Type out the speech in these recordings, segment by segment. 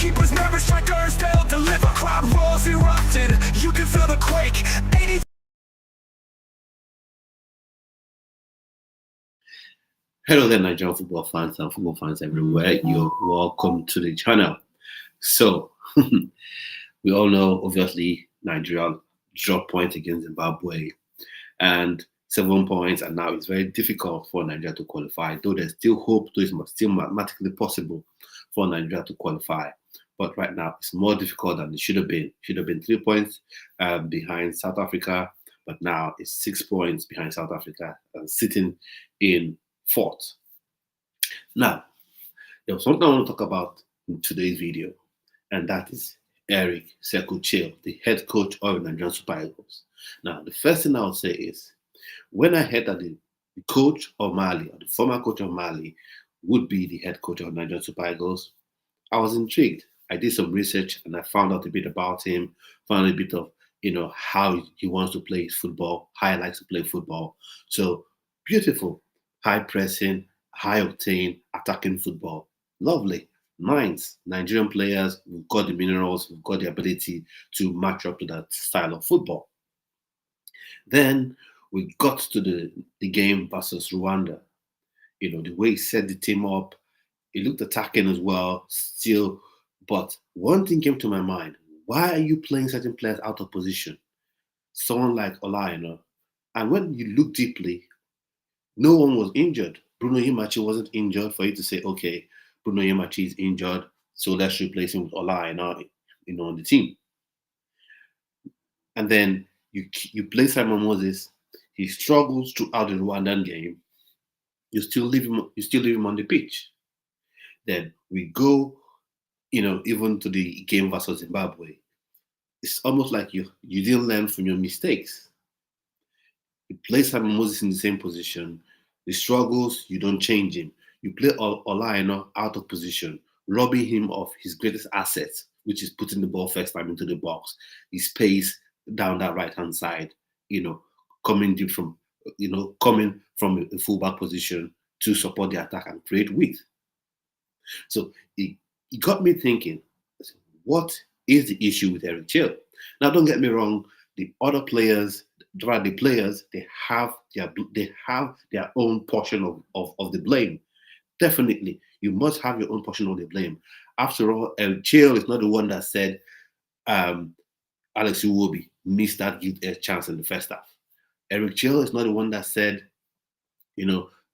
Goalkeepers, nervous strikers, they'll deliver. Crowd roars erupted, you can feel the quake. 80. Hello there, Nigerian football fans and football fans everywhere. You're welcome to the channel. So, we all know, obviously, Nigeria dropped points against Zimbabwe and 7 points, and now it's very difficult for Nigeria to qualify. Though there's still hope, though it's still mathematically possible for Nigeria to qualify. But right now, it's more difficult than it should have been. It should have been 3 points behind South Africa, but now it's 6 points behind South Africa and sitting in fourth. Now, there was something I want to talk about in today's video, and that is Eric Chelle, the head coach of the Nigerian Super Eagles. Now, the first thing I'll say is, when I heard that the coach of Mali, or the former coach of Mali, would be the head coach of Nigerian Super Eagles, I was intrigued. I did some research and I found out a bit about him, found a bit of how he wants to play his football, how he likes to play football. So beautiful, high pressing, high octane, attacking football. Lovely. Nice. Nigerian players, we've got the minerals, we've got the ability to match up to that style of football. Then we got to the game versus Rwanda. The way he set the team up, it looked attacking as well, still. But one thing came to my mind. Why are you playing certain players out of position? Someone like Ola, and when you look deeply, no one was injured. Bruno Yimachi wasn't injured for you to say, okay, Bruno Yimachi is injured, so let's replace him with Ola on the team. And then you play Simon Moses. He struggles throughout the Rwandan game. You still leave him on the pitch. Then we go, even to the game versus Zimbabwe. It's almost like you didn't learn from your mistakes. You play Simon Moses in the same position. The struggles, you don't change him. You play Ola out of position, robbing him of his greatest asset, which is putting the ball first time into the box. His pace down that right-hand side, coming deep coming from a fullback position to support the attack and create width. So it got me thinking, what is the issue with Eric Chelle? Now, don't get me wrong, the other players, they have their own portion of the blame. Definitely, you must have your own portion of the blame. After all, Eric Chelle is not the one that said Alex Iwobi missed that chance in the first half. Eric Chelle is not the one that said,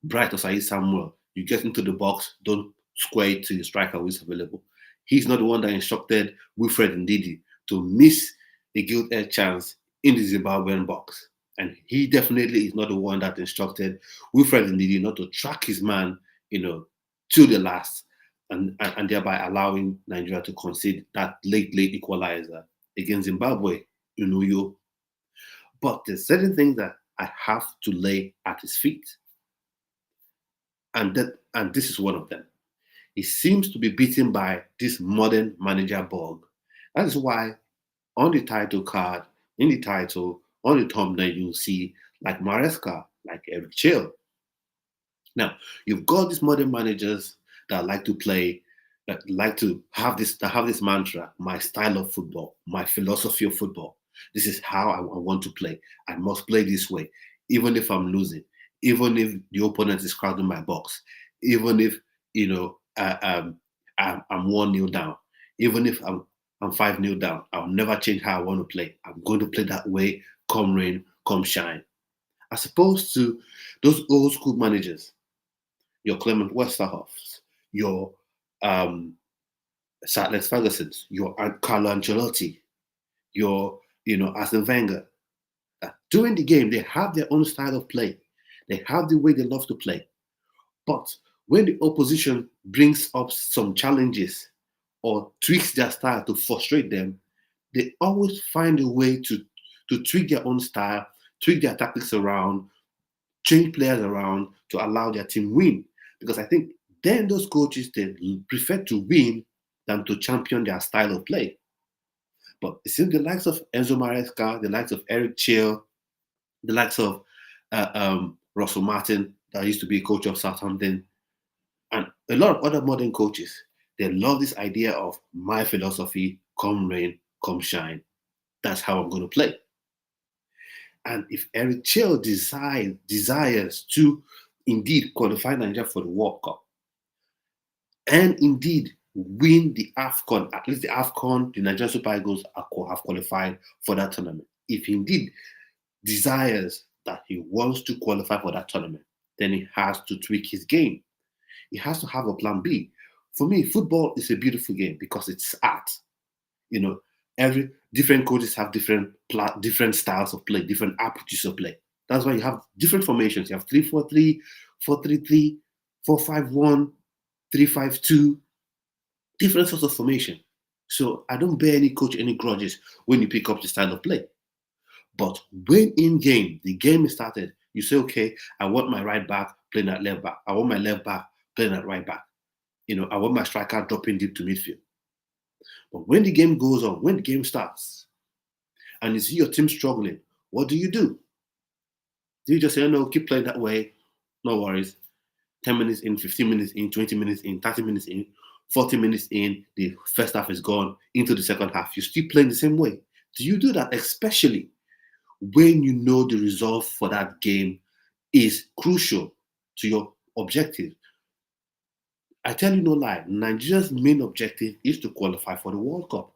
Bright or Said Samuel, you get into the box, don't square it to the striker who is available. He's not the one that instructed Wilfred Ndidi to miss a gilt-edged chance in the Zimbabwean box. And he definitely is not the one that instructed Wilfred Ndidi not to track his man, to the last, and thereby allowing Nigeria to concede that late equalizer against Zimbabwe in Uyo. But there's certain things that I have to lay at his feet. And this is one of them. He seems to be beaten by this modern manager bug. That is why on the title card, in the title, on the thumbnail, you'll see like Maresca, like Eric Chelle. Now, you've got these modern managers that like to play, that like to have this mantra, my style of football, my philosophy of football. This is how I want to play. I must play this way, even if I'm losing, even if the opponent is crowding my box, even if I'm 1-0 down, even if I'm 5-0 down. I'll never change how I want to play. I'm going to play that way, come rain, come shine. As opposed to those old school managers, your Clement Westerhoffs, your Sir Alex Ferguson's, your Carlo Ancelotti, your Arsene Wenger. During the game, they have their own style of play. They have the way they love to play. But when the opposition brings up some challenges or tweaks their style to frustrate them, they always find a way to tweak their own style, tweak their tactics around, change players around to allow their team win. Because I think then those coaches, they prefer to win than to champion their style of play. But it seems the likes of Enzo Maresca, the likes of Eric Chelle, the likes of Russell Martin, that used to be a coach of Southampton, and a lot of other modern coaches, They love this idea of my philosophy, come rain, come shine. That's how I'm going to play. And if Eric Chelle desires to indeed qualify Nigeria for the World Cup and indeed win the AFCON, at least the AFCON, the Nigerian Super Eagles have qualified for that tournament. If he indeed desires that he wants to qualify for that tournament, then he has to tweak his game. He has to have a plan B. For me, football is a beautiful game because it's art. You know, every different coaches have different styles of play, different approaches of play. That's why you have different formations. You have 3-4-3, 4-3-3, 4-5-1, 3-5-2, different sorts of formation. So I don't bear any coach any grudges when you pick up the style of play. But when in game, the game is started, you say, okay, I want my right back playing at left back. I want my left back playing at right back. I want my striker dropping deep to midfield. But when the game goes on, when the game starts, and you see your team struggling, what do? Do you just say, oh, no, keep playing that way, no worries. 10 minutes in, 15 minutes in, 20 minutes in, 30 minutes in, 40 minutes in, the first half is gone, into the second half, you're still playing the same way? Do you do that? Especially when you know the result for that game is crucial to your objective. I tell you no lie, Nigeria's main objective is to qualify for the World Cup.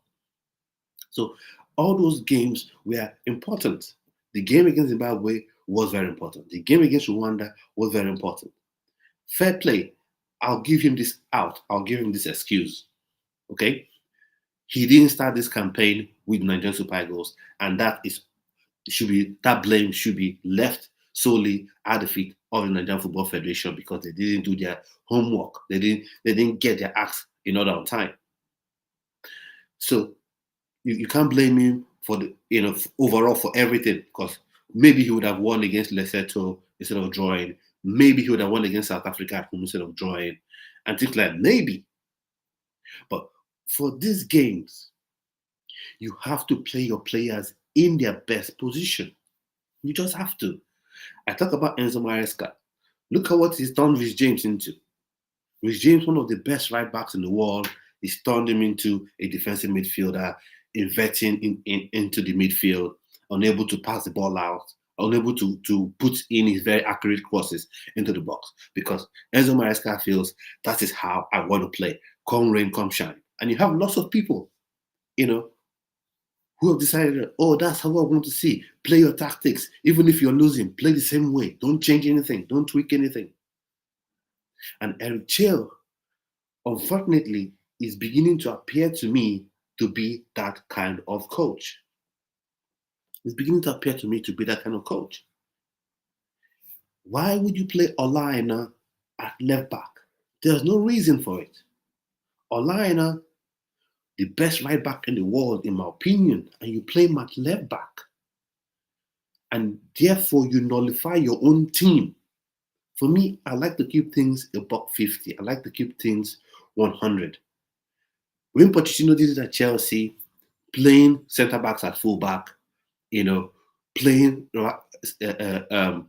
So all those games were important. The game against Zimbabwe was very important. The game against Rwanda was very important. Fair play. I'll give him this out. I'll give him this excuse. Okay? He didn't start this campaign with Nigerian Super Eagles, and that blame should be left solely at the feet of the Nigerian Football Federation because they didn't do their homework. They didn't get their acts in order on time. So you can't blame him for the overall for everything, because maybe he would have won against Lesotho instead of drawing. Maybe he would have won against South Africa at home instead of drawing, and things like that. Maybe. But for these games, you have to play your players in their best position. You just have to. I talk about Enzo Maresca. Look at what he's turned Rhys James into. Rhys James, one of the best right backs in the world, he's turned him into a defensive midfielder, inverting into the midfield, unable to pass the ball out, unable to put in his very accurate crosses into the box, because Enzo Maresca feels that is how I want to play. Come rain, come shine. And you have lots of people, who have decided, oh, that's how I want to see. Play your tactics. Even if you're losing, play the same way. Don't change anything. Don't tweak anything. And Eric Chelle, unfortunately, is beginning to appear to me to be that kind of coach. It's beginning to appear to me to be that kind of coach. Why would you play Olaina at left back? There's no reason for it. Olaina, the best right back in the world, in my opinion, and you play him at left back. And therefore, you nullify your own team. For me, I like to keep things above 50. I like to keep things 100. When Pochettino did it at Chelsea, playing centre backs at full back, playing a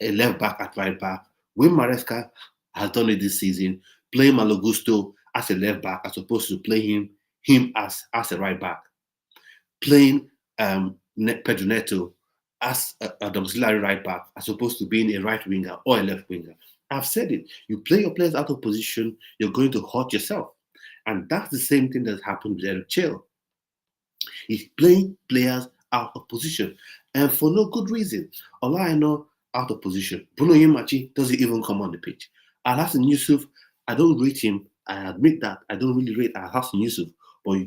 left back at right back. When Maresca has done it this season, playing Malo Gusto as a left back as opposed to playing him as a right back. Playing Pedro Neto as an auxiliary right back as opposed to being a right winger or a left winger. I've said it. You play your players out of position, you're going to hurt yourself. And that's the same thing that happened with Eric Chelle. He's playing players out of position, and for no good reason. Olaina out of position. Bruno Yemachi doesn't even come on the pitch. Alhassan Yusuf, I don't rate him. I admit that I don't really rate Alhassan Yusuf, but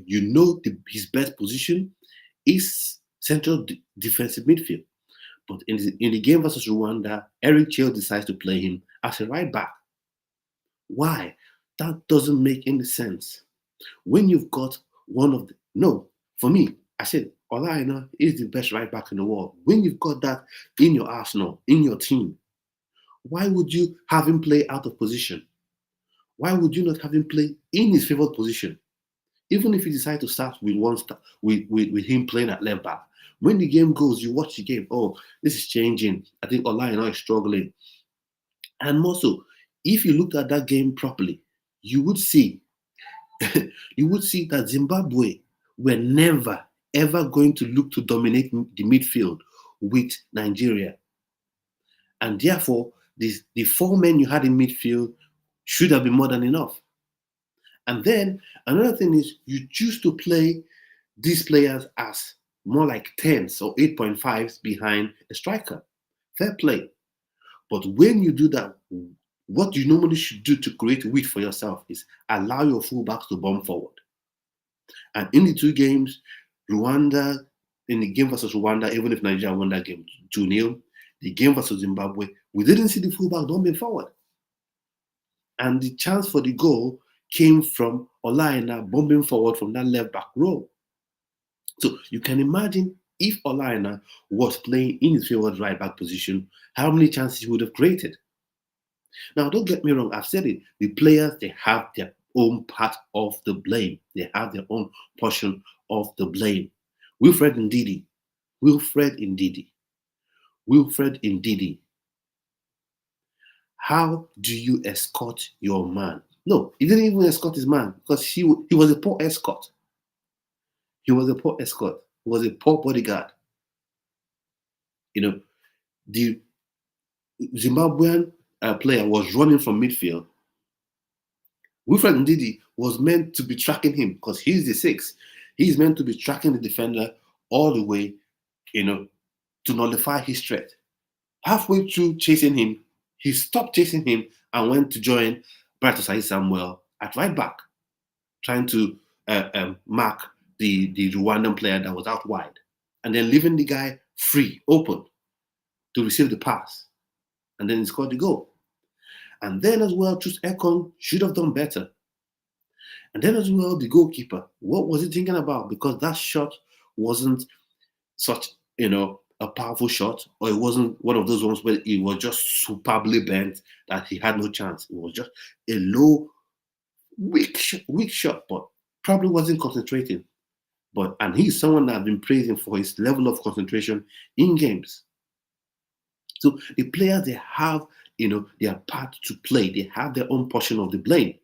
his best position is central defensive midfield. But in the game versus Rwanda, Eric Chelle decides to play him as a right back. Why? That doesn't make any sense. When you've got for me, I said Olaina is the best right back in the world. When you've got that in your arsenal, in your team, why would you have him play out of position? Why would you not have him play in his favored position? Even if you decide to start with him playing at left back, when the game goes, you watch the game. Oh, this is changing. I think Olaina is struggling. And more so, if you looked at that game properly, you would see you would see that Zimbabwe were never ever going to look to dominate the midfield with Nigeria. And therefore, the four men you had in midfield should have been more than enough. And then another thing is you choose to play these players as more like 10s or 8.5s behind a striker. Fair play. But when you do that, what you normally should do to create width for yourself is allow your fullbacks to bomb forward. And in the two games, Rwanda, in the game versus Rwanda, even if Nigeria won that game 2-0, the game versus Zimbabwe, we didn't see the fullback bombing forward. And the chance for the goal came from Olaina bombing forward from that left back row. So you can imagine if Olaina was playing in his favorite right back position, how many chances he would have created. Now, don't get me wrong, I've said it. The players, they have their own part of the blame. They have their own portion of the blame. Wilfred Ndidi. How do you escort your man? No, he didn't even escort his man because he was a poor escort. He was a poor bodyguard. The Zimbabwean player was running from midfield. Wilfred Ndidi was meant to be tracking him because he's the 6. He's meant to be tracking the defender all the way, to nullify his threat. Halfway through chasing him, he stopped chasing him and went to join Bright Osai Samuel at right back, trying to mark the Rwandan player that was out wide, and then leaving the guy free, open, to receive the pass. And then he scored the goal. And then as well, Truth Ekong should have done better. And then as well, the goalkeeper, what was he thinking about? Because that shot wasn't such, a powerful shot, or it wasn't one of those ones where it was just superbly bent that he had no chance. It was just a low, weak shot, but probably wasn't concentrating. And he's someone that I've been praising for his level of concentration in games. So the players, they have, their part to play. They have their own portion of the blame.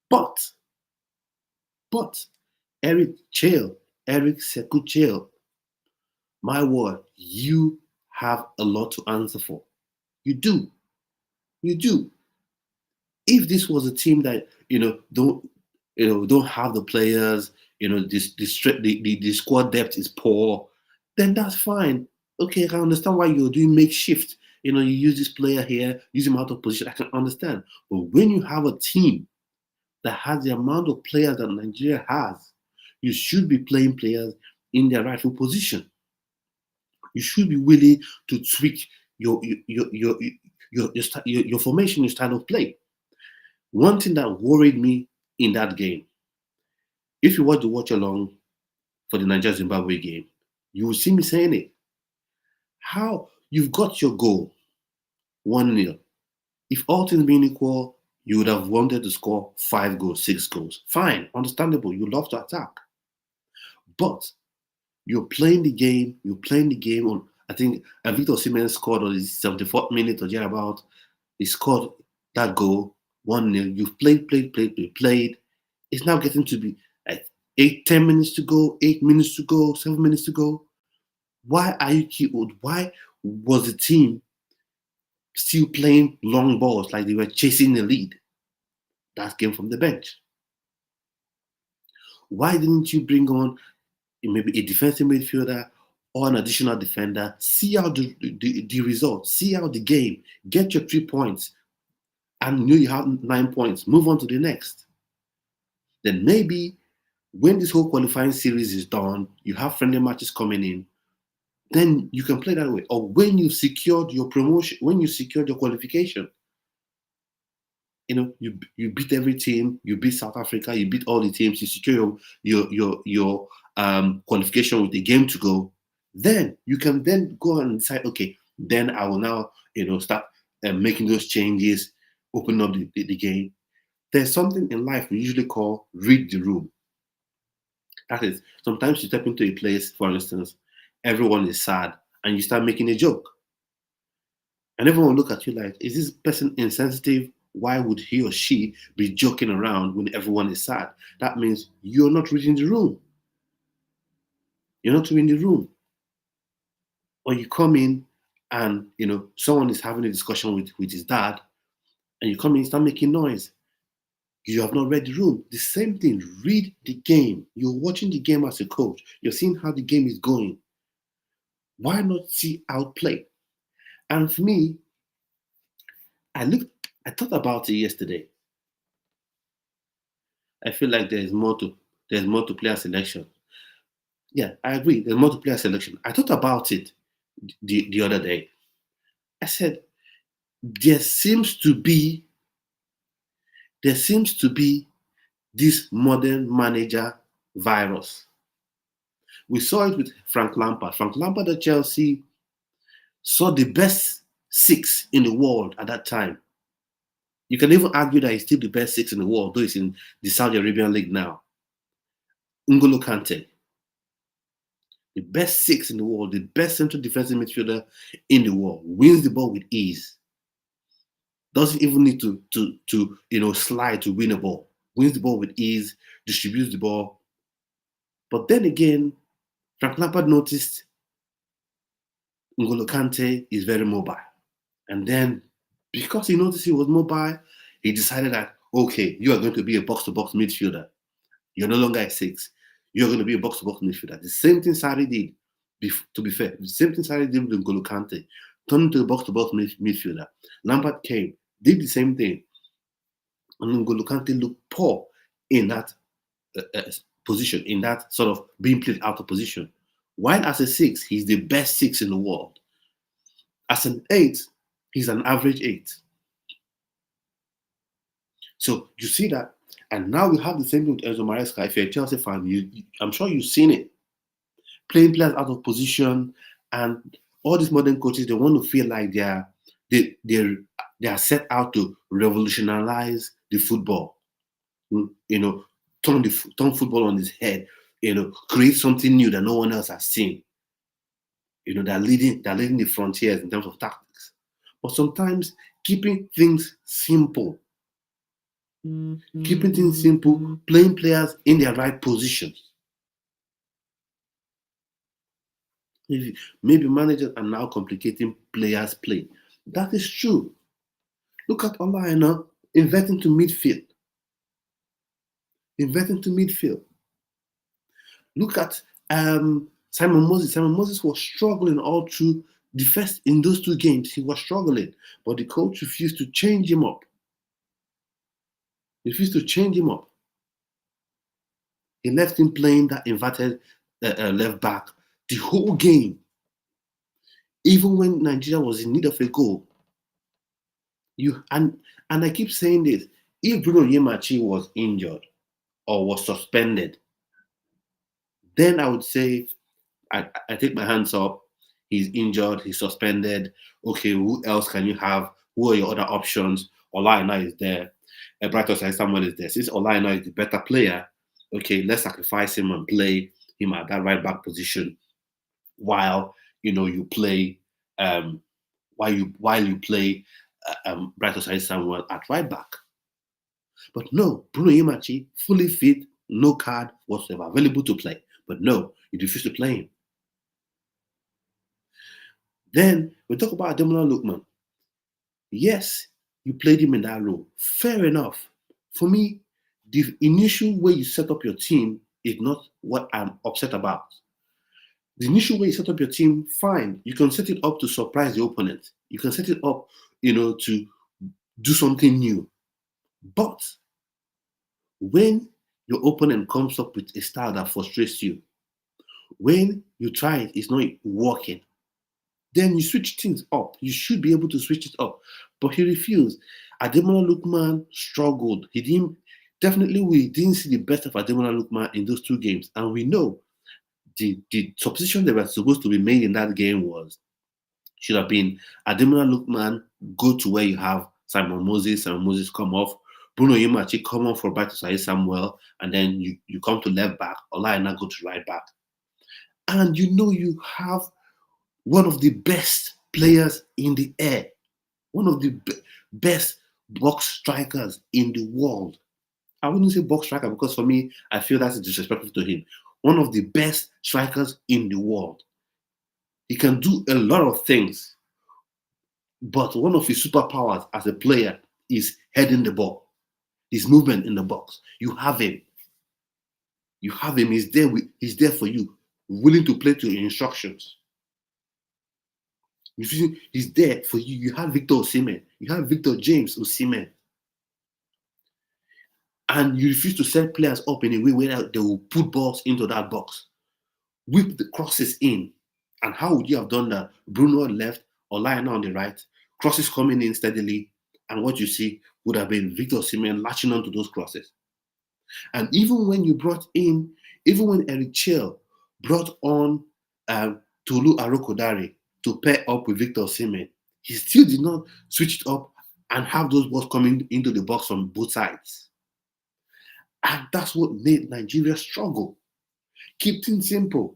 But Eric Sekou Chelle, my word, you have a lot to answer for. You do. If this was a team that don't have the players, the squad depth is poor, then that's fine. Okay, I can understand why you're doing makeshift. You use this player here, use him out of position. I can understand. But when you have a team that has the amount of players that Nigeria has, you should be playing players in their rightful position. You should be willing to tweak your formation, your style of play. One thing that worried me in that game, if you want to watch along for the Nigeria-Zimbabwe game, you will see me saying it. How you've got your goal, 1-0. If all things being equal, you would have wanted to score 5 goals, 6 goals. Fine, understandable. You love to attack. But you're playing the game on, I think Victor Osimhen scored on the 74th minute or thereabout. He scored that goal, 1-0. You've played. It's now getting to be like 10 minutes to go, 8 minutes to go, 7 minutes to go. Why was the team still playing long balls like they were chasing the lead? That came from the bench. Why didn't you bring on maybe a defensive midfielder or an additional defender? See out the result, see out the game, get your 3 points, and you have 9 points. Move on to the next. Then maybe when this whole qualifying series is done, you have friendly matches coming in, then you can play that way. Or when you've secured your promotion, when you secured your qualification, you beat every team, you beat South Africa, you beat all the teams, you secure your qualification with a game to go, then you can then go and decide, okay, then I will now start making those changes, open up the game. There's something in life we usually call read the room. That is, sometimes you step into a place, for instance, everyone is sad, and you start making a joke. And everyone will look at you like, is this person insensitive? why would he or she be joking around when everyone is sad? That means you're not reading the room. You're not reading the room. Or you come in and someone is having a discussion with his dad, and you come in and start making noise. You have not read the room. The same thing, read the game. You're watching the game as a coach. You're seeing how the game is going. Why not see outplay? And for me, I thought about it yesterday. I feel like there's more to player selection. Yeah, I agree. There's more to player selection. I thought about it the other day. I said, there seems to be this modern manager virus. We saw it with Frank Lampard. Frank Lampard at Chelsea saw the best six in the world at that time. You can even argue that he's still the best six in the world, though he's in the Saudi Arabian League now. N'Golo Kante, the best six in the world, the best central defensive midfielder in the world, wins the ball with ease. Doesn't even need to slide to win a ball. Wins the ball with ease, distributes the ball. But then again, Frank Lampard noticed N'Golo Kante is very mobile. And then, because he noticed he was mobile, he decided that, okay, you are going to be a box-to-box midfielder. You're no longer a six. You're going to be a box-to-box midfielder. The same thing Sarri did, to be fair. The same thing Sarri did with N'Golo Kante. Turned into a box-to-box midfielder. Lampard came, did the same thing. And N'Golo Kante looked poor in that position, in that sort of being played out of position. While as a six, he's the best six in the world. As an eight, he's an average eight. So you see that, and now we have the same thing with Enzo Maresca. If you're a Chelsea fan, I'm sure you've seen it. Playing players out of position, and all these modern coaches, they want to feel like they are set out to revolutionize the football. Turn football on its head. Create something new that no one else has seen. They're leading the frontiers in terms of tactics. But sometimes keeping things simple, playing players in their right positions. Maybe managers are now complicating players' play. That is true. Look at Ola inverting to midfield. Look at Simon Moses. Simon Moses was struggling all through the first in those two games. He was struggling, but the coach refused to change him up. He left him playing that inverted left back the whole game. Even when Nigeria was in need of a goal. And I keep saying this, if Bruno Yemachi was injured or was suspended, then I would say, I take my hands up. He's injured, he's suspended. Okay, who else can you have? Who are your other options? Olaina is there. Brighton Samuel is there. Since Olaina is the better player, okay, let's sacrifice him and play him at that right back position while you play Brighton Samuel at right back. But no, Bruno Yemachi, fully fit, no card whatsoever, available to play. But no, you refuse to play him. Then we talk about Ademola Lookman. Yes, you played him in that role. Fair enough. For me, the initial way you set up your team is not what I'm upset about. The initial way you set up your team, fine. You can set it up to surprise the opponent. You can set it up, to do something new. But when your opponent comes up with a style that frustrates you, when you try it, it's not working, then you switch things up. You should be able to switch it up. But he refused. Ademola Lookman struggled. We didn't see the best of Ademola Lookman in those two games. And we know the supposition that was supposed to be made in that game should have been Ademola Lookman go to where you have Simon Moses come off, Bruno Yemachi come on for Brighton Samuel, and then you come to left back, Olaina go to right back. And you have one of the best players in the air, one of the best box strikers in the world. I wouldn't say box striker because for me, I feel that's disrespectful to him. One of the best strikers in the world. He can do a lot of things, but one of his superpowers as a player is heading the ball, his movement in the box. You have him. You have him. He's there. He's there for you, willing to play to your instructions. He's there for you. You have Victor Osimhen. You have Victor James Osimhen. And you refuse to set players up in a way where they will put balls into that box. Whip the crosses in. And how would you have done that? Bruno on left or Lionel on the right, crosses coming in steadily, and what you see would have been Victor Osimhen latching onto those crosses. And even when Eric Chelle brought on Tolu Arokodare to pair up with Victor Osimhen, he still did not switch it up and have those balls coming into the box from both sides. And that's what made Nigeria struggle. Keep things simple.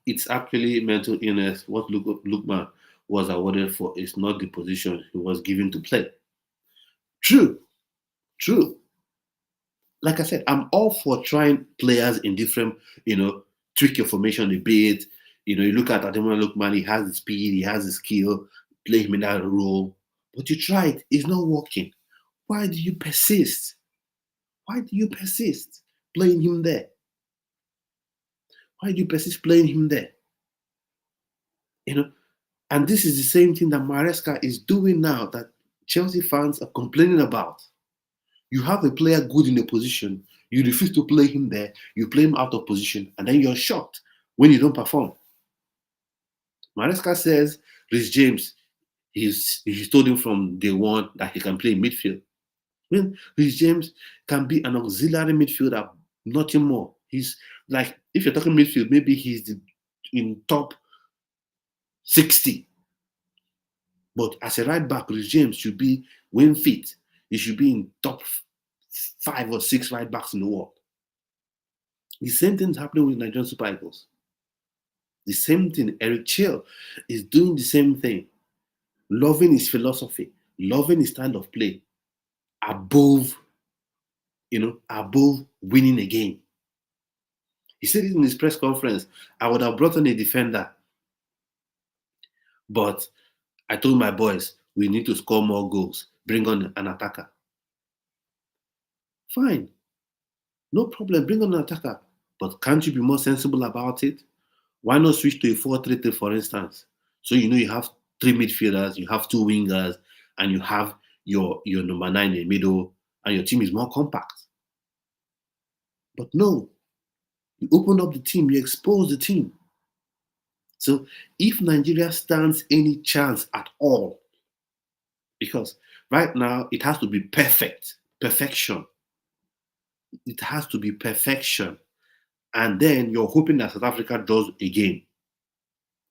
It's actually mental illness. What Lukman was awarded for is not the position he was given to play. True. Like I said, I'm all for trying players in different, tweak your formation a bit. You look at Ademola Lookman, he has the speed, he has the skill, play him in that role. But you tried, it's not working. Why do you persist? Why do you persist playing him there? Why do you persist playing him there? And this is the same thing that Maresca is doing now that Chelsea fans are complaining about. You have a player good in a position, you refuse to play him there, you play him out of position, and then you're shocked when you don't perform. Maresca says Reece James, he's told him from day one that he can play midfield. When Reece James can be an auxiliary midfielder, nothing more. He's like, if you're talking midfield, maybe he's in top 60. But as a right back, Reece James should be when fit. He should be in top 5 or 6 right backs in the world. The same thing is happening with Nigerian Super Eagles. The same thing. Eric Chelle is doing the same thing. Loving his philosophy, loving his style of play, above winning a game. He said it in his press conference. I would have brought on a defender, but I told my boys, we need to score more goals. Bring on an attacker. Fine. No problem. Bring on an attacker. But can't you be more sensible about it? Why not switch to a 4-3-3, for instance? So you have 3 midfielders, you have 2 wingers, and you have your number 9 in the middle, and your team is more compact. But no. You open up the team, you expose the team. So if Nigeria stands any chance at all, because right now it has to be perfection. It has to be perfection. And then you're hoping that South Africa draws a game.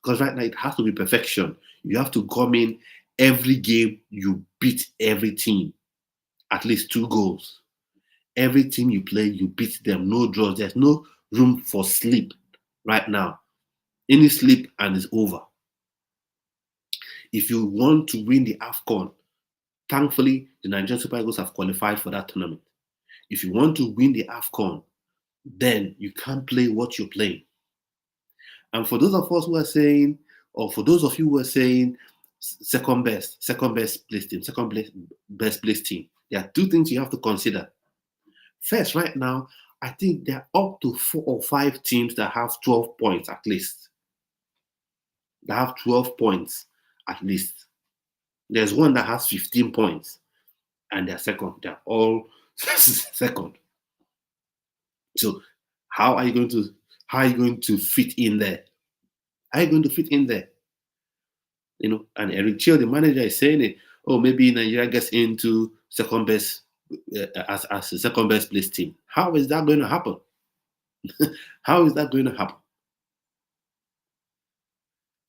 Because right now it has to be perfection. You have to come in every game, you beat every team. At least 2 goals. Every team you play, you beat them. No draws. There's no room for sleep right now. Any sleep and it's over. If you want to win the AFCON, thankfully, the Nigerian Super Eagles have qualified for that tournament. If you want to win the AFCON, then you can't play what you're playing. And for those of us who are saying, or for those of you who are saying second best placed team, there are 2 things you have to consider. First, right now, I think there are up to 4 or 5 teams that have 12 points at least. They have 12 points at least. There's one that has 15 points, and they're second. They're all second. So how are you going to fit in there? How are you going to fit in there? And Eric Chelle, the manager, is saying it. Oh, maybe Nigeria gets into second best as a second best placed team. How is that going to happen? How is that going to happen?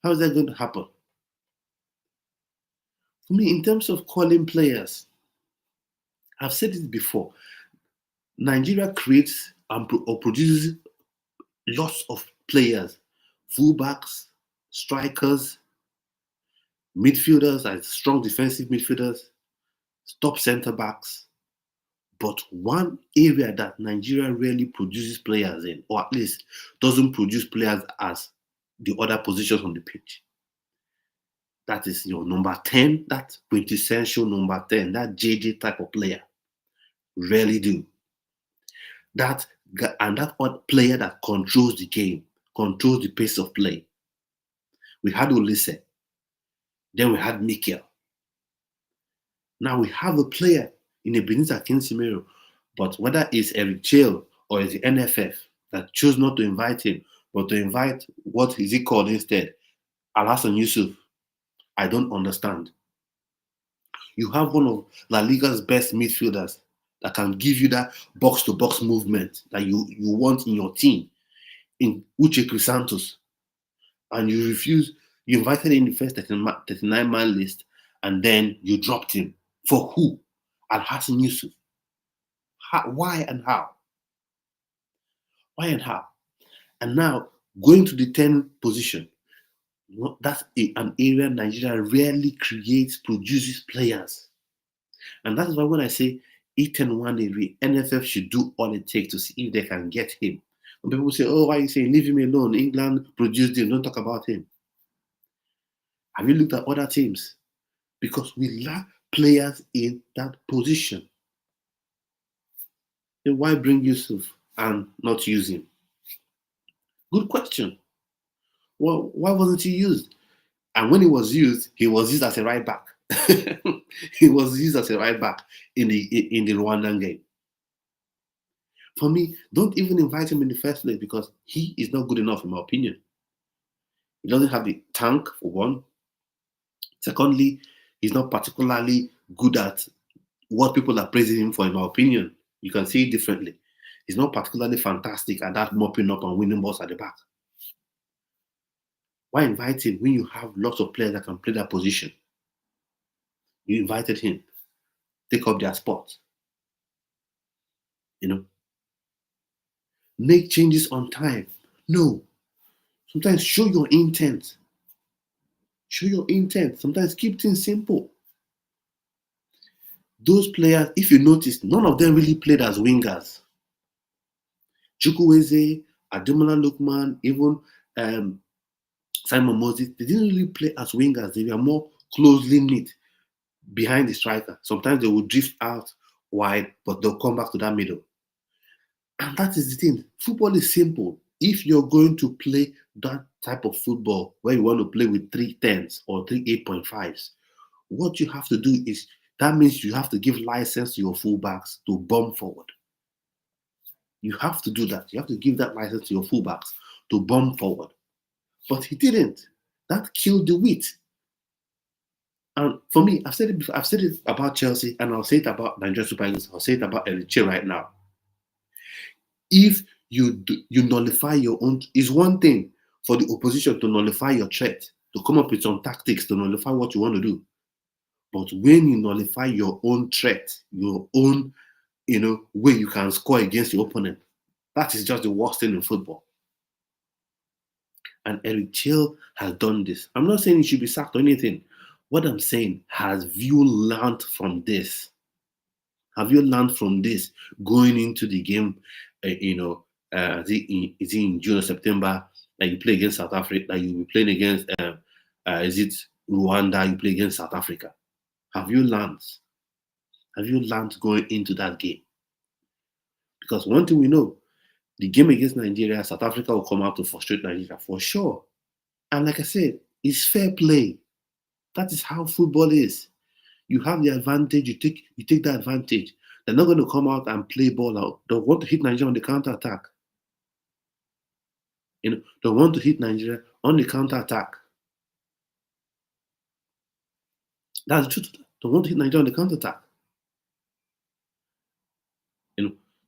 How is that going to happen? For me, in terms of calling players, I've said it before. Nigeria creates or produces lots of players, fullbacks, strikers, midfielders and strong defensive midfielders, top centre backs. But one area that Nigeria really produces players in, or at least doesn't produce players as the other positions on the pitch, that is your number 10, that quintessential number 10, that JJ type of player. Rarely do. That one player that controls the game, controls the pace of play. We had Olise, then we had Mikel. Now we have a player in Ebenezer Kinsimero, but whether it's Eric Chelle or it's the NFF that chose not to invite him, but to invite, what is he called instead? Alhassan Yusuf. I don't understand. You have one of La Liga's best midfielders that can give you that box-to-box movement that you want in your team, in Uche Crisantos, and you refuse. You invited him in the first 39-man list, and then you dropped him. For who? Alhassan Yusuf. Why and how? Why and how? And now, going to the 10 position, that's an area Nigeria rarely produces players. And that's why when I say Ethan Nwaneri, NFF should do all it takes to see if they can get him. When people say, oh, why are you saying leave him alone? England produced him, don't talk about him. Have you looked at other teams? Because we lack players in that position. Then why bring Yusuf and not use him? Good question. Well, why wasn't he used? And when he was used as a right back. He was used as a right back in the Rwandan game. For me, don't even invite him in the first place because he is not good enough in my opinion. He doesn't have the tank, for one. Secondly, he's not particularly good at what people are praising him for, in my opinion. You can see it differently. He's not particularly fantastic at that mopping up and winning balls at the back. Why invite him when you have lots of players that can play that position? You invited him. Take up their spot. Make changes on time. No. Sometimes show your intent. Show your intent. Sometimes keep things simple. Those players, if you notice, none of them really played as wingers. Chukwueze, Ademola Lookman, even Simon Moses, they didn't really play as wingers. They were more closely knit behind the striker. Sometimes they would drift out wide, but they'll come back to that middle. And that is the thing. Football is simple. If you're going to play that type of football where you want to play with 3 10s or 3 8.5s, what you have to do is, that means you have to give license to your fullbacks to bomb forward. You have to do that. You have to give that license to your fullbacks to bomb forward. But he didn't. That killed the wheat. And for me, I've said it before. I've said it about Chelsea, and I'll say it about Nigerian Super Eagles. I'll say it about Eric Chelle right now. If you nullify your own, it's one thing for the opposition to nullify your threat, to come up with some tactics to nullify what you want to do. But when you nullify your own threat, your own, way you can score against your opponent, that is just the worst thing in football. And Eric Chelle has done this. I'm not saying he should be sacked or anything. What I'm saying, have you learned from this? Have you learned from this going into the game? Is it in June or September that you play against South Africa? That you will be playing against? Is it Rwanda? You play against South Africa. Have you learned? Have you learned going into that game? Because one thing we know, the game against Nigeria, South Africa will come out to frustrate Nigeria for sure. And like I said, it's fair play. That is how football is. You have the advantage, you take the advantage. They're not going to come out and play ball out. They want to hit Nigeria on the counter-attack. They want to hit Nigeria on the counter-attack. That's the truth. They want to hit Nigeria on the counter-attack.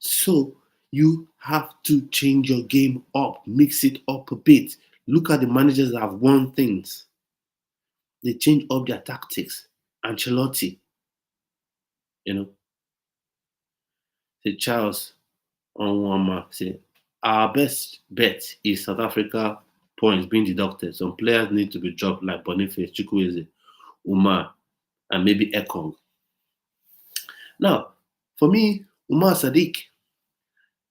So you have to change your game up, mix it up a bit. Look at the managers that have won things. They change up their tactics. Ancelotti, say Charles Onwama, say our best bet is South Africa points being deducted. Some players need to be dropped like Boniface, Chukwueze, Umar, and maybe Ekong. Now, for me, Umar Sadiq,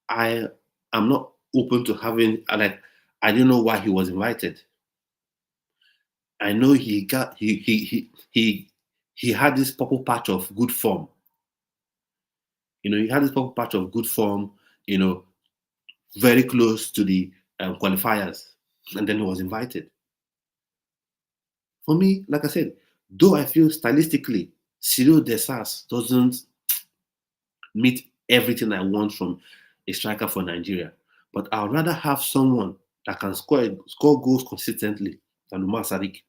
I am not open to having I didn't know why he was invited. I know he had this purple patch of good form. He had this purple patch of good form, very close to the qualifiers, and then he was invited. For me, like I said, though I feel stylistically, Cyril Desas doesn't meet everything I want from a striker for Nigeria, but I'd rather have someone that can score goals consistently than Umar Sadiq.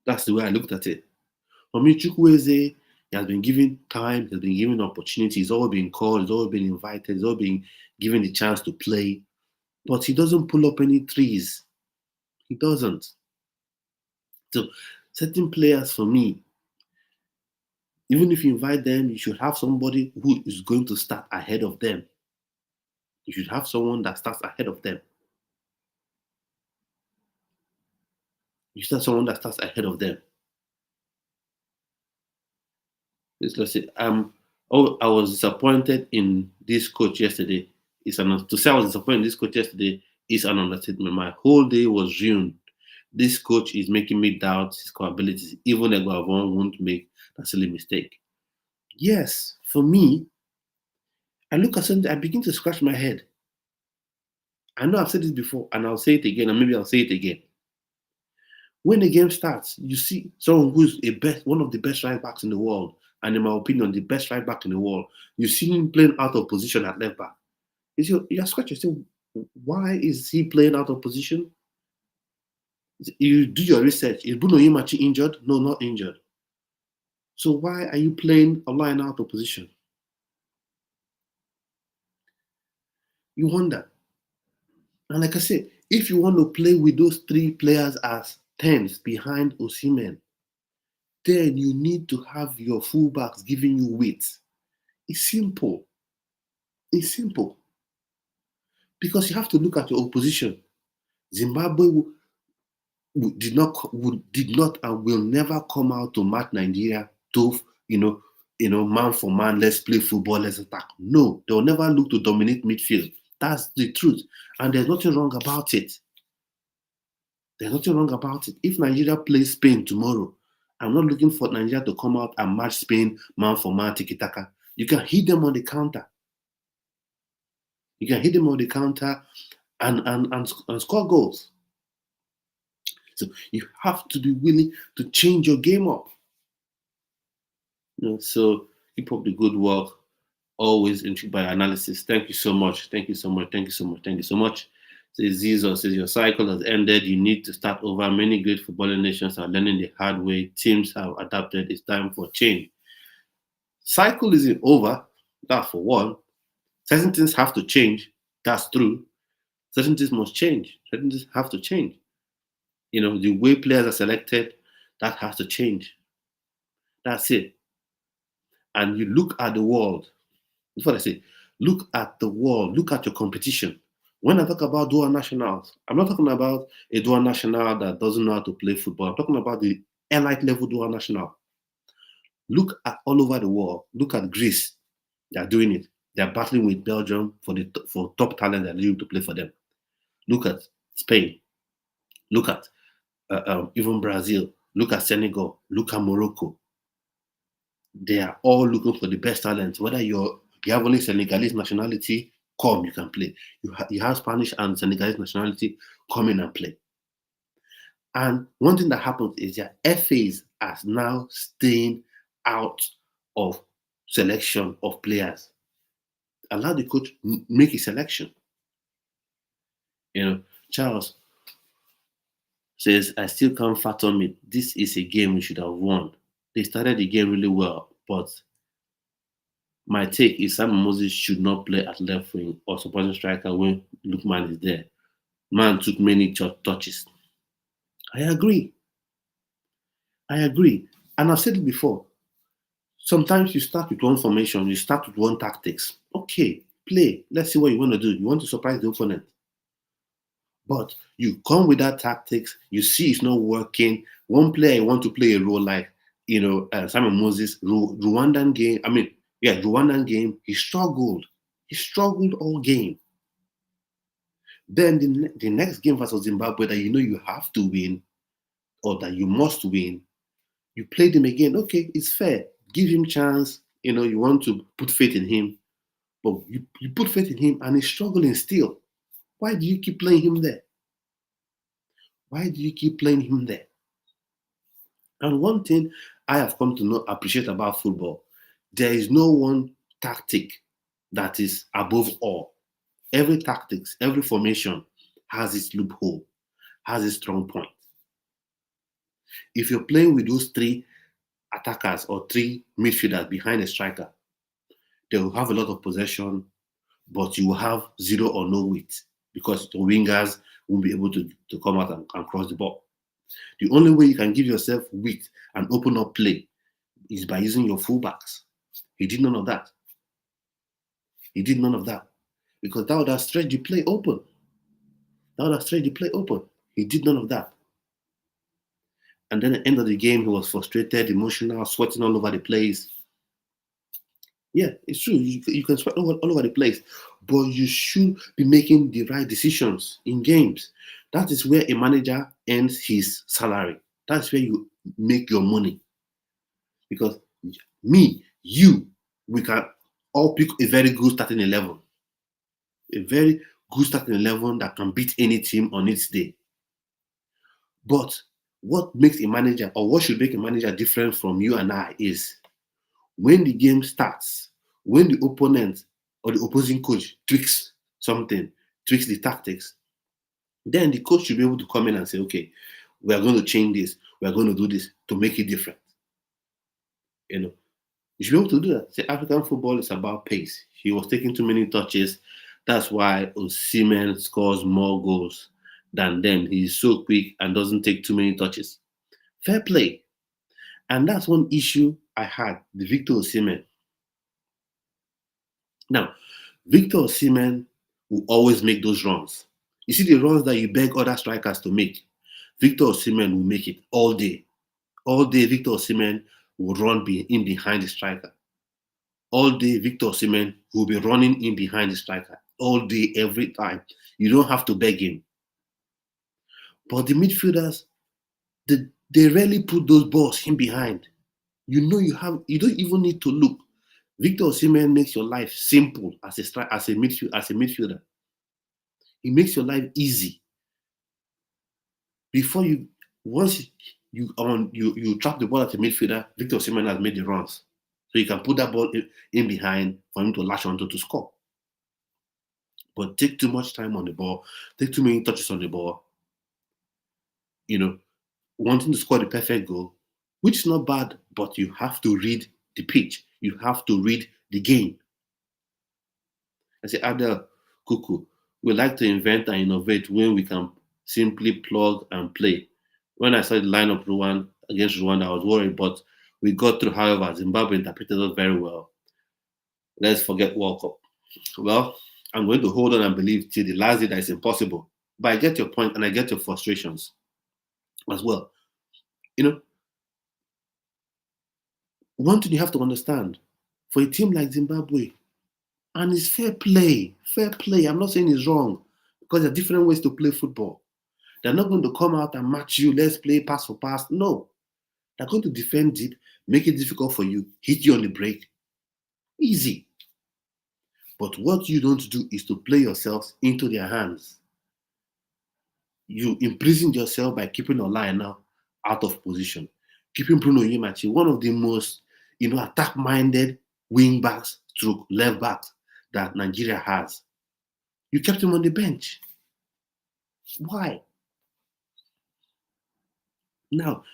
That's the way I looked at it. For me, Chukwueze, he has been given time, he has been given opportunities, he's always been called, he's always been invited, he's always been given the chance to play, but he doesn't pull up any threes. He doesn't. So, certain players for me, even if you invite them, you should have somebody who is going to start ahead of them. You should have someone that starts ahead of them. You should have someone that starts ahead of them. Let's say, I was disappointed in this coach yesterday. To say I was disappointed in this coach yesterday is an understatement. My whole day was ruined. This coach is making me doubt his abilities. Even Eguavon won't make that silly mistake. Yes, for me, I look at something, I begin to scratch my head. I know I've said this before, and I'll say it again, and maybe I'll say it again. When the game starts, you see someone who's one of the best right backs in the world, and in my opinion, the best right back in the world. You see him playing out of position at left back. You're scratching yourself. Why is he playing out of position? You do your research. Is Bruno Yimachi injured? No, not injured. So why are you playing a line out of position? You wonder. And like I said, if you want to play with those three players as 10s behind Osimhen, then you need to have your fullbacks giving you weight. It's simple. It's simple. Because you have to look at your opposition. Zimbabwe did not and will never come out to match Nigeria to man for man, let's play football, let's attack. No, they'll never look to dominate midfield. That's the truth. And there's nothing wrong about it. There's nothing wrong about it. If Nigeria plays Spain tomorrow, I'm not looking for Nigeria to come out and match Spain man for man, tiki-taka. You can hit them on the counter. You can hit them on the counter and score goals. So you have to be willing to change your game up. So keep up the good work. Always intrigued by analysis. Thank you so much. Thank you so much. Thank you so much. Thank you so much. Says Zizo, says your cycle has ended. You need to start over. Many great footballing nations are learning the hard way. Teams have adapted. It's time for change. Cycle isn't over. That's for one. Certain things have to change. That's true. Certain things must change. Certain things have to change. The way players are selected, that has to change. That's it. And you look at the world. That's what I say. Look at the world. Look at your competition. When I talk about dual nationals, I'm not talking about a dual national that doesn't know how to play football. I'm talking about the elite level dual national. Look at all over the world. Look at Greece. They're doing it. They're battling with Belgium for top talent that are looking to play for them. Look at Spain. Look at even Brazil. Look at Senegal. Look at Morocco. They are all looking for the best talent. Whether you have only Senegalese nationality, come, you can play. You have Spanish and Senegalese nationality, come in and play. And one thing that happens is that FAs are now staying out of selection of players. Allow the coach make a selection. Charles says, I still can't fathom it. This is a game we should have won. They started the game really well, but my take is Simon Moses should not play at left wing or supporting striker when Lookman is there. Man took many touches. I agree. And I've said it before. Sometimes you start with one formation, you start with one tactics. Okay, play. Let's see what you want to do. You want to surprise the opponent. But you come with that tactics, you see it's not working. One player want to play a role like, Simon Moses, Rwandan game. Rwandan game, he struggled. He struggled all game. Then the next game versus Zimbabwe that you have to win or that you must win, you play them again. Okay, it's fair. Give him chance. You want to put faith in him. But you put faith in him and he's struggling still. Why do you keep playing him there? Why do you keep playing him there? And one thing I have come to appreciate about football, there is no one tactic that is above all. Every tactics, every formation has its loophole, has its strong point. If you're playing with those three attackers or three midfielders behind a striker, they will have a lot of possession, but you will have zero or no width because the wingers won't be able to come out and cross the ball. The only way you can give yourself width and open up play is by using your fullbacks. He did none of that. He did none of that because that would have stretched the play open. He did none of that. And then at the end of the game, he was frustrated, emotional, sweating all over the place. Yeah, it's true. You can sweat all over the place, but you should be making the right decisions in games. That is where a manager earns his salary. That's where you make your money. Because we can all pick a very good starting 11. A very good starting 11 that can beat any team on its day. But what makes a manager, or what should make a manager different from you and I, is when the game starts, when the opponent or the opposing coach tweaks something, tweaks the tactics, then the coach should be able to come in and say, okay, we are going to change this, we are going to do this to make it different. You should be able to do that. Say African football is about pace. He was taking too many touches. That's why Osimhen scores more goals than them. He's so quick and doesn't take too many touches. Fair play. And that's one issue I had, the Victor Osimhen. Now, Victor Osimhen will always make those runs. You see the runs that you beg other strikers to make. Victor Osimhen will make it all day. All day, Victor Osimhen will run in behind the striker. All day, Victor Osimhen will be running in behind the striker. All day, every time. You don't have to beg him. But the midfielders, they rarely put those balls in behind. You don't even need to look. Victor Osimhen makes your life simple as a midfielder. He makes your life easy. Once you trap the ball at a midfielder, Victor Osimhen has made the runs. So you can put that ball in behind for him to latch onto to score. But take too much time on the ball, take too many touches on the ball, wanting to score the perfect goal, which is not bad, but you have to read the pitch. You have to read the game. I say, Adel, Kuku, we like to invent and innovate when we can simply plug and play. When I saw the lineup against Rwanda, I was worried, but we got through. However, Zimbabwe interpreted it very well. Let's forget World Cup. Well, I'm going to hold on and believe till the last day that it's impossible. But I get your point and I get your frustrations as well. One thing you have to understand, for a team like Zimbabwe, and it's fair play. I'm not saying it's wrong, because there are different ways to play football. They're not going to come out and match you, let's play pass for pass. No. They're going to defend it, make it difficult for you, hit you on the break. Easy. But what you don't do is to play yourselves into their hands. You imprisoned yourself by keeping Olaina out of position, keeping Bruno Yimachi, one of the most attack-minded wing backs stroke left backs that Nigeria has. You kept him on the bench. Why? Now,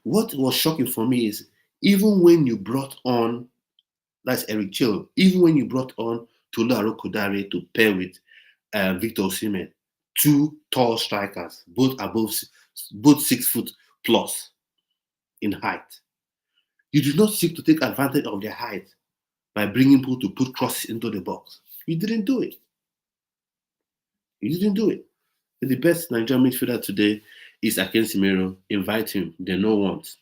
what was shocking for me is, even when you brought on, that's Eric Chelle, even when you brought on Tolu Arokodare to pair with Victor Osimhen, two tall strikers, both 6 foot plus in height. You did not seek to take advantage of their height by bringing people to put crosses into the box. You didn't do it. The best Nigerian midfielder today is Akinsimiro. Invite him. They no want.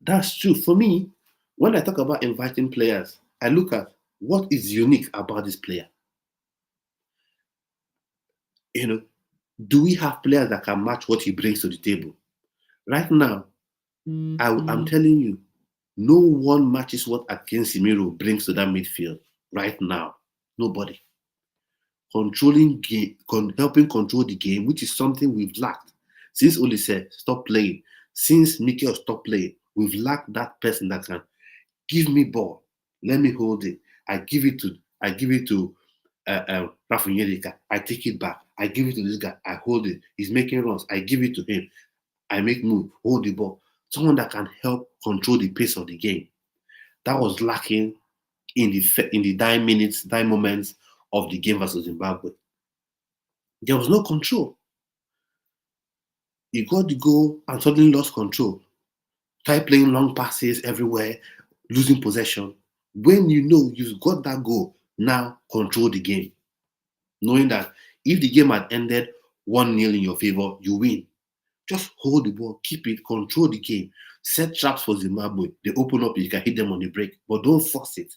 That's true. For me, when I talk about inviting players, I look at what is unique about this player. You know, do we have players that can match what he brings to the table? Right now, I'm telling you, no one matches what Akinsimiro brings to that midfield right now. Nobody. Controlling game, helping control the game, which is something we've lacked since Olise stopped playing, since Mikel stopped playing. We've lacked that person that can give me ball, let me hold it. I give it to Rafa Nyedeka. I take it back. I give it to this guy. I hold it. He's making runs. I give it to him. I make move, hold the ball. Someone that can help control the pace of the game. That was lacking in the dying moments of the game versus Zimbabwe. There was no control. He got the goal and suddenly lost control. Started playing long passes everywhere, losing possession. When you know you've got that goal, now control the game. Knowing that if the game had ended 1-0 in your favor, you win. Just hold the ball, keep it, control the game. Set traps for Zimbabwe. They open up, you can hit them on the break, but don't force it.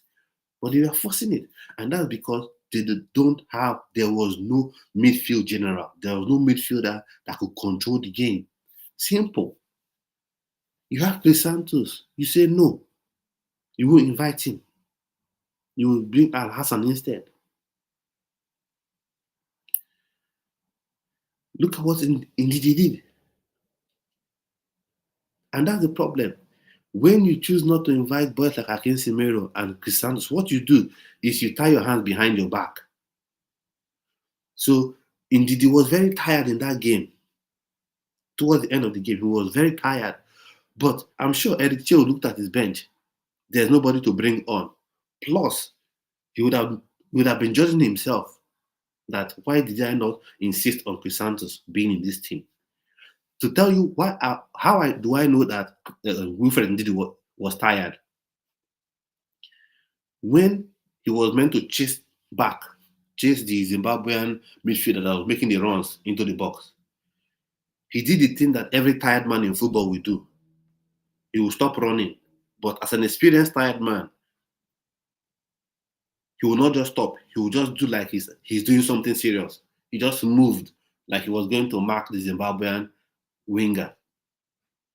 But they were forcing it. And that's because there was no midfield general. There was no midfielder that could control the game. Simple. You have Chris Santos. You say no. You will invite him. You will bring Al Hassan instead. Look at what Ndidi did. And that's the problem. When you choose not to invite boys like Akinsimiro and Chris Santos, what you do is you tie your hands behind your back. So Ndidi was very tired in that game. Towards the end of the game, he was very tired. But I'm sure Eric Chelle looked at his bench. There's nobody to bring on. Plus, he would have been judging himself that why did I not insist on Chris Santos being in this team? To tell you do I know that Wilfred Ndidi was tired? When he was meant to chase the Zimbabwean midfielder that was making the runs into the box, he did the thing that every tired man in football will do. He will stop running. But as an experienced tired man, he will not just stop. He will just do like he's doing something serious. He just moved like he was going to mark the Zimbabwean winger,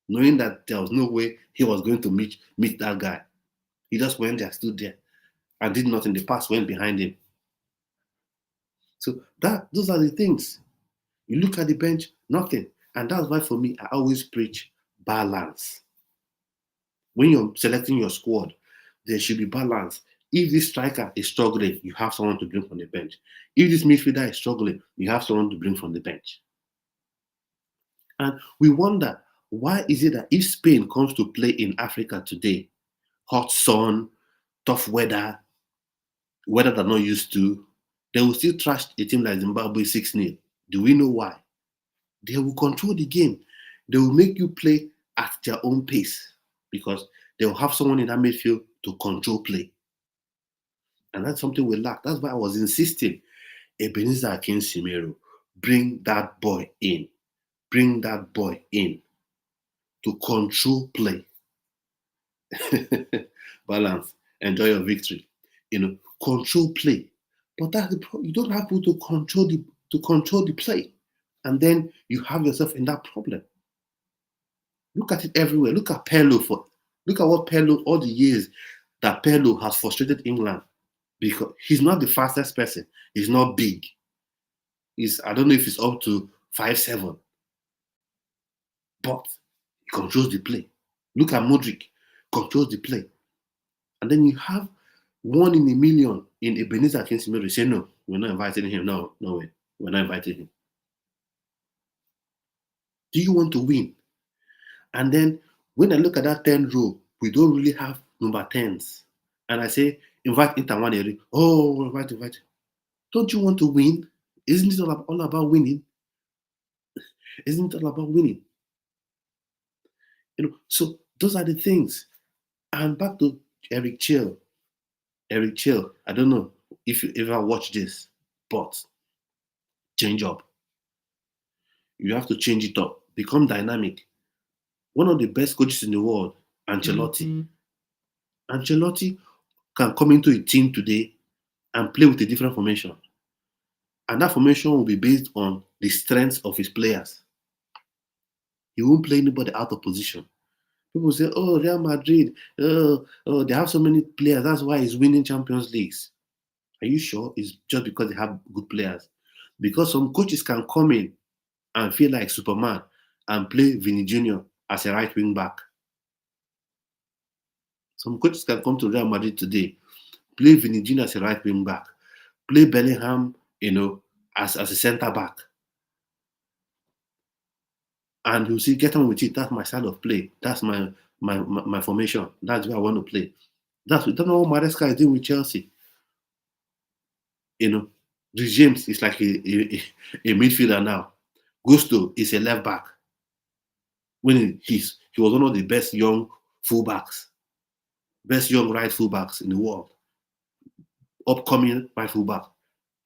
knowing that there was no way he was going to meet that guy. He just went there, stood there, and did nothing. The pass went behind him. So those are the things. You look at the bench, nothing. And that's why for me, I always preach balance. When you're selecting your squad, there should be balance. If this striker is struggling, you have someone to bring from the bench. If this midfielder is struggling, you have someone to bring from the bench. And we wonder, why is it that if Spain comes to play in Africa today, hot sun, tough weather they're not used to, they will still trash a team like Zimbabwe 6-0. Do we know why? They will control the game. They will make you play at their own pace because they will have someone in that midfield to control play. And that's something we lack. That's why I was insisting, Ebenezer Akinsimiro, bring that boy in. Bring that boy in to control play. Balance. Enjoy your victory. Control play. But that's the problem. You don't have people to control the play. And then you have yourself in that problem. Look at it everywhere. Look at Pirlo. Look at what Pirlo, all the years that Pirlo has frustrated England. Because he's not the fastest person. He's not big. I don't know if he's up to 5'7". But he controls the play. Look at Modric. Controls the play. And then you have 1 in a million in Ebenezer Akinsimiro. Say, no, we're not inviting him. No way. We're not inviting him. Do you want to win? And then when I look at that 10 row, we don't really have number 10s. And I say, invite Inter. Oh, invite. Don't you want to win? Isn't it all about winning? Isn't it all about winning? So those are the things. And back to Eric Chelle. Eric Chelle, I don't know if you ever watched this, but change up. You have to change it up. Become dynamic. One of the best coaches in the world, Ancelotti. Ancelotti can come into a team today and play with a different formation. And that formation will be based on the strengths of his players. He won't play anybody out of position. People say, oh, Real Madrid, they have so many players. That's why he's winning Champions Leagues. Are you sure? It's just because they have good players. Because some coaches can come in and feel like Superman and play Vinny Jr. as a right wing back. Some coaches can come to Real Madrid today, play Vinny Jr. as a right wing back, play Bellingham, as a centre back. And you see, get on with it. That's my style of play. That's my formation. That's where I want to play. That's what Maresca is doing with Chelsea. James is like a midfielder now. Gusto is a left back. When he was one of the best young fullbacks, best young right fullbacks in the world. Upcoming right fullback.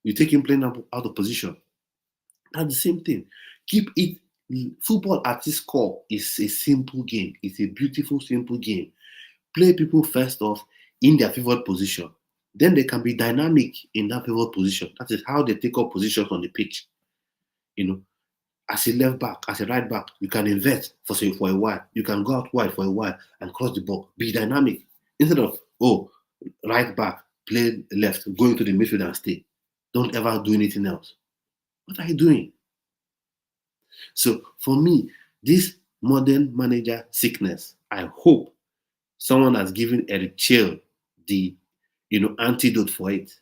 You take him playing out of position. That's the same thing. Keep it. Football at its core is a simple game. It's a beautiful, simple game. Play people first off in their favored position. Then they can be dynamic in that favored position. That is how they take up positions on the pitch. As a left back, as a right back, you can invest for a while. You can go out wide for a while and cross the ball. Be dynamic. Instead of, right back, play left, go into the midfield and stay. Don't ever do anything else. What are you doing? So for me, this modern manager sickness, I hope someone has given Eric Chelle the antidote for it.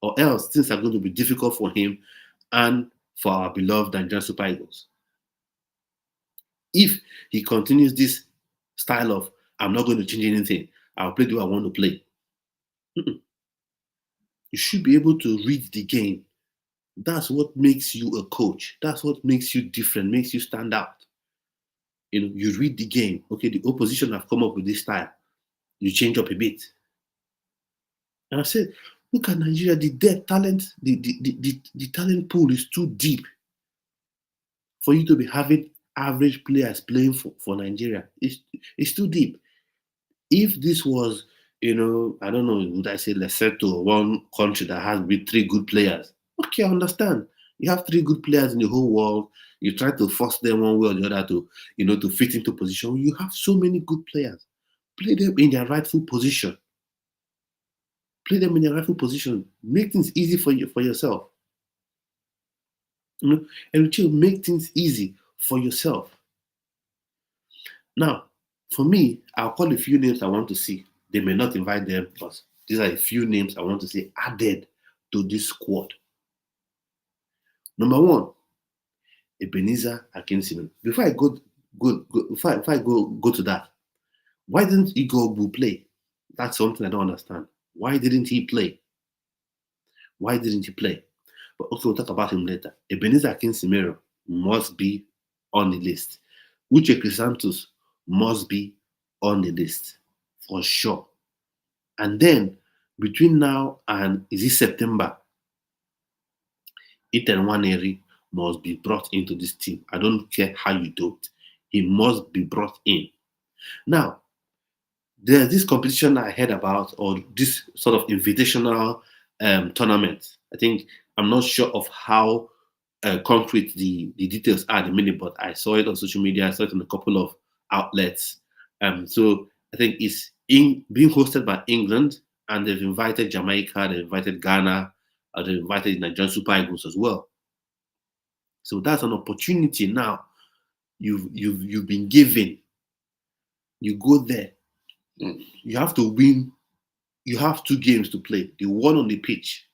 Or else things are going to be difficult for him and for our beloved Nigerian Super Eagles. If he continues this style of, I'm not going to change anything, I'll play the way I want to play. You should be able to read the game. That's what makes you a coach. That's what makes you different, makes you stand out. You read the game. Okay, the opposition have come up with this style. You change up a bit. And I said, look at Nigeria, the depth talent, the talent pool is too deep for you to be having average players playing for Nigeria. It's too deep. If this was, I don't know, would I say Lesotho, one country that has 3 good players? Okay, I understand. You have 3 good players in the whole world. You try to force them one way or the other to fit into position. You have so many good players. Play them in their rightful position. Play them in their rightful position. Make things easy for yourself. And make things easy for yourself. Now, for me, I'll call a few names I want to see. They may not invite them, but these are a few names I want to see added to this squad. Number 1, Ebenezer Akinsinme. Before I go to that, why didn't Igor play? That's something I don't understand. Why didn't he play? Why didn't he play? But also we'll talk about him later. Ebenezer Akinsinme must be on the list. Uche Crisantos must be on the list for sure. And then between now and September, Ethan Nwaneri must be brought into this team. I don't care how you do it. He must be brought in. Now, there's this competition I heard about, or this sort of invitational tournament. I'm not sure of how concrete the details are at the minute, but I saw it on social media. I saw it in a couple of outlets. So I think it's being hosted by England, and they've invited Jamaica, they've invited Ghana, they've invited Nigerian Super Eagles as well. So that's an opportunity now. You've been given. You go there. You have to win. You have 2 games to play. The one on the pitch.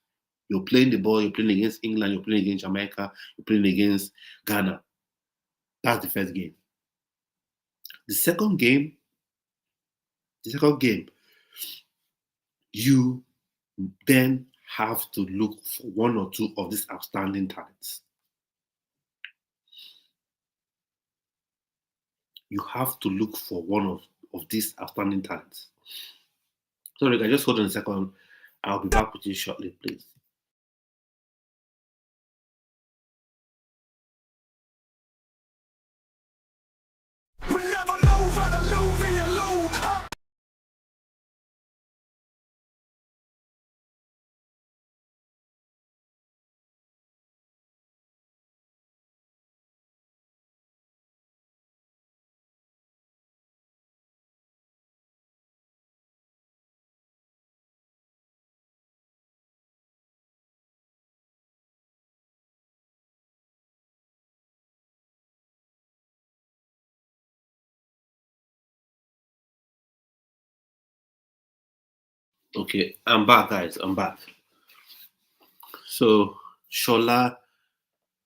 You're playing the ball. You're playing against England. You're playing against Jamaica. You're playing against Ghana. That's the first game. The second game, you then have to look for 1 or 2 of these outstanding talents. You have to look for 1 of these outstanding talents. Sorry, guys, just hold on a second. I'll be back with you shortly, please. Okay, I'm back, guys. I'm back. So Shola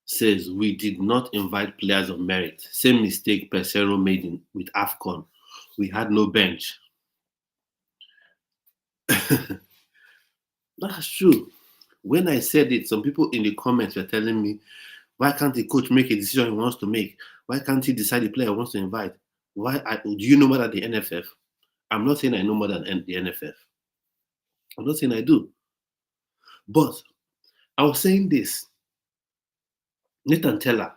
says we did not invite players of merit. Same mistake Pesero made with AFCON. We had no bench. That's true. When I said it, some people in the comments were telling me, why can't the coach make a decision he wants to make? Why can't he decide the player he wants to invite? Do you know more than the NFF? I'm not saying I know more than the NFF. I'm not saying I do. But I was saying this. Nathan Teller,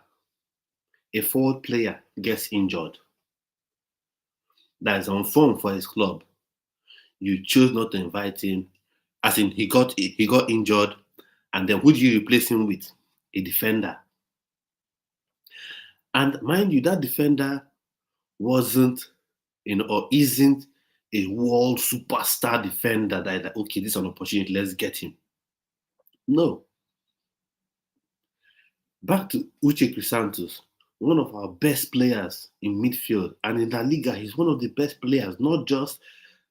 a forward player, gets injured. That is on form for his club. You chose not to invite him. As in, he got injured, and then who do you replace him with? A defender. And mind you, that defender wasn't, or isn't a world superstar defender that is like, okay, this is an opportunity, let's get him. No. Back to Uche Crisantos, one of our best players in midfield, and in La Liga, he's one of the best players, not just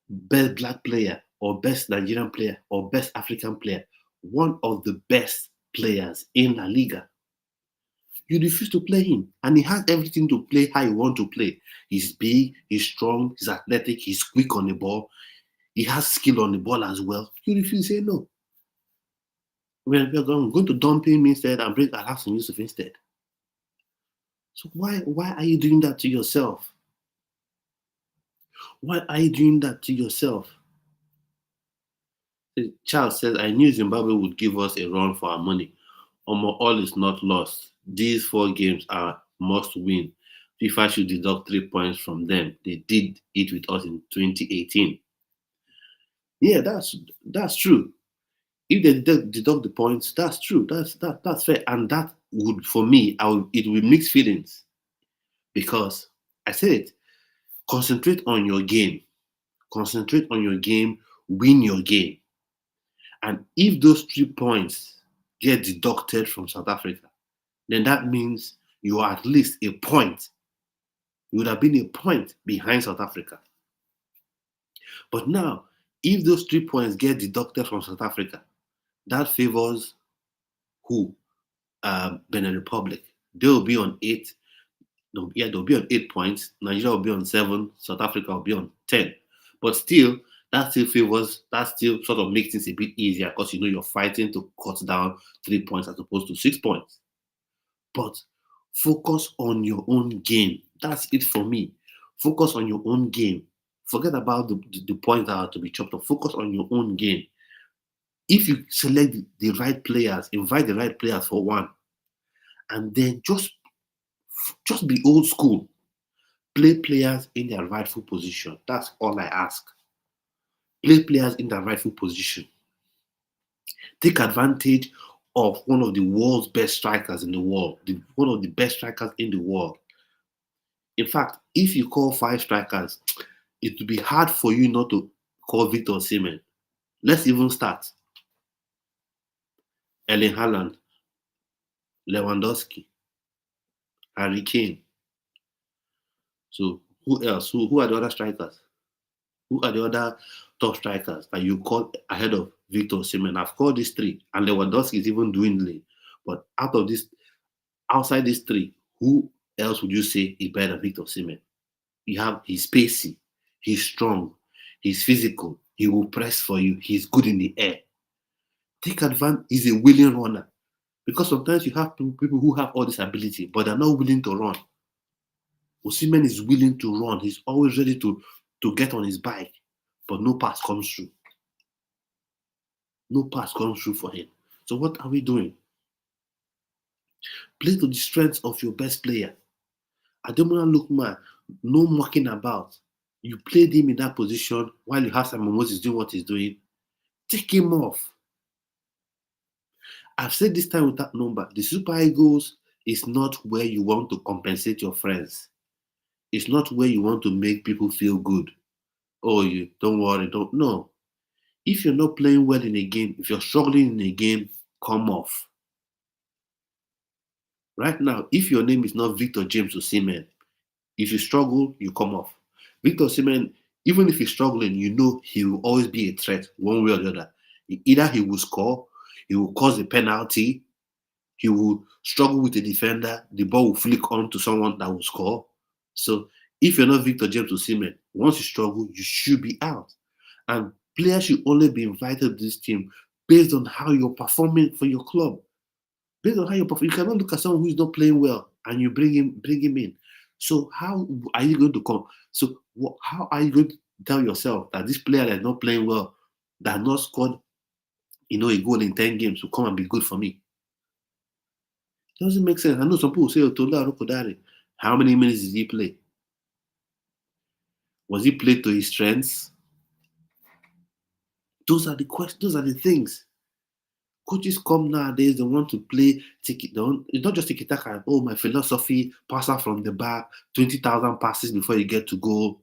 best black player or best Nigerian player or best African player, one of the best players in La Liga. You refuse to play him, and he has everything to play how you want to play. He's big, he's strong, he's athletic, he's quick on the ball, he has skill on the ball as well. You refuse to say no. We're going to dump him instead and bring Alhassan Yusuf instead. So why are you doing that to yourself? Why are you doing that to yourself? Charles says, I knew Zimbabwe would give us a run for our money. All is not lost. These 4 games are must win. FIFA should deduct 3 points from them. They did it with us in 2018. Yeah, that's true. If they deduct the points, that's true. That's fair, and that would, for me, it will mix feelings, because I said it. Concentrate on your game. Concentrate on your game. Win your game. And if those 3 points get deducted from South Africa, then that means you are at least a point. You would have been a point behind South Africa. But now, if those 3 points get deducted from South Africa, that favors who? Benin Republic. They'll be on 8. They'll be on 8 points. Nigeria will be on 7. South Africa will be on 10. But still, that still sort of makes things a bit easier, because you're fighting to cut down 3 points as opposed to 6 points. But focus on your own game. That's it for me. Focus on your own game. Forget about the points that are to be chopped up. Focus on your own game. If you select the right players, invite the right players for one, and then just be old school. Play players in their rightful position. That's all I ask. Play players in their rightful position. Take advantage of one of the world's best strikers in the world, one of the best strikers in the world. In fact, if you call 5 strikers, it will be hard for you not to call Victor Osimhen. Let's even start. Erling Haaland, Lewandowski, Harry Kane. So who else? Who are the other strikers? Who are the other top strikers that you call ahead of Victor Osimhen? I've called these 3, and Lewandowski is even dwindling. But outside these 3, who else would you say is better than Victor Osimhen? He's pacey, he's strong, he's physical, he will press for you, he's good in the air. Take advantage. He's a willing runner, because sometimes you have people who have all this ability, but they're not willing to run. Osimhen is willing to run. He's always ready to get on his bike, but no pass comes through. No pass comes through for him. So what are we doing? Play to the strengths of your best player. Ademola Lookman, no mucking about. You played him in that position while you have Simon Moses doing what he's doing. Take him off. I've said this time with that number, the Super Eagles is not where you want to compensate your friends. It's not where you want to make people feel good. Oh, you don't worry, don't. No. If you're not playing well in a game, if you're struggling in a game, come off. Right now, if your name is not Victor James Osimhen, if you struggle, you come off. Victor Osimhen Even if he's struggling, you know he will always be a threat one way or the other. Either he will score, he will cause a penalty, he will struggle with the defender, the ball will flick on to someone that will score. So if you're not Victor James Osimhen, once you struggle, you should be out. And players should only be invited to this team based on how you're performing for your club. Based on how you perform, you cannot look at someone who is not playing well and you bring him in. So how are you going to come? So how are you going to tell yourself that this player that is not playing well, that has not scored, a goal in 10 games will come and be good for me? It doesn't make sense. I know some people say, "Oh, Tola Rokodare, how many minutes did he play? Was he played to his strengths?" Those are the questions. Those are the things. Coaches come nowadays, they want to play it's not just tiki taka. Oh, my philosophy, pass out from the back, 20,000 passes before you get to goal.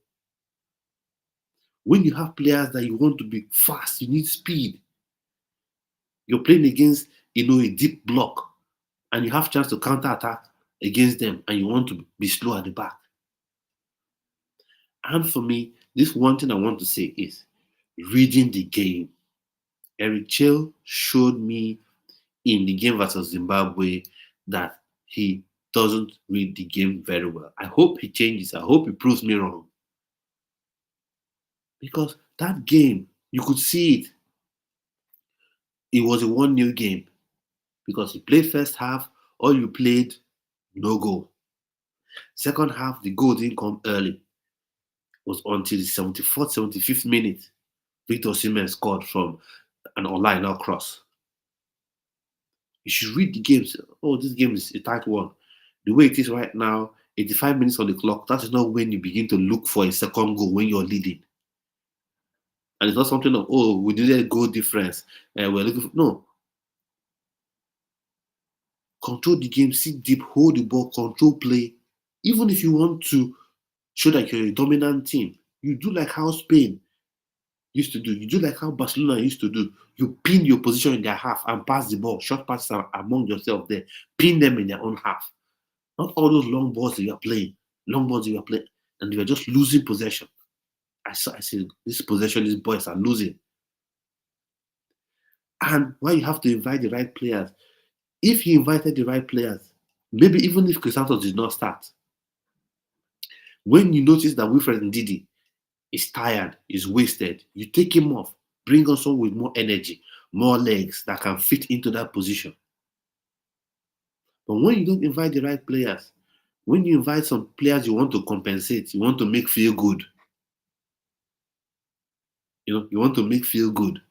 When you have players that you want to be fast, you need speed. You're playing against, a deep block, and you have chance to counter attack against them, and you want to be slow at the back. And for me, this one thing I want to say is reading the game. Eric Chelle showed me in the game versus Zimbabwe that he doesn't read the game very well. I hope he changes. I hope he proves me wrong. Because that game, you could see it. It was a 1-0 game. Because he played first half, all you played, no goal. Second half, the goal didn't come early. It was until the 74th, 75th minute, Victor Osimhen scored from an online cross. You should read the games. Oh, this game is a tight one. The way it is right now, 85 minutes on the clock, that is not when you begin to look for a second goal when you're leading. And it's not something of, oh, we needed a goal difference. We're looking for, no. Control the game, sit deep, hold the ball, control play. Even if you want to show that you're a dominant team, you do like how Spain used to do. You do like how Barcelona used to do. You pin your position in their half and pass the ball. Short passes among yourself there. Pin them in their own half. Not all those long balls that you are playing. And you are just losing possession. I said, this possession, these boys are losing. And why you have to invite the right players. If he invited the right players, maybe even if Crisantos did not start, when you notice that Wilfred Ndidi is tired, is wasted, you take him off, bring on someone with more energy, more legs that can fit into that position. But when you don't invite the right players, when you invite some players you want to compensate, you want to make feel good, you want to make feel good,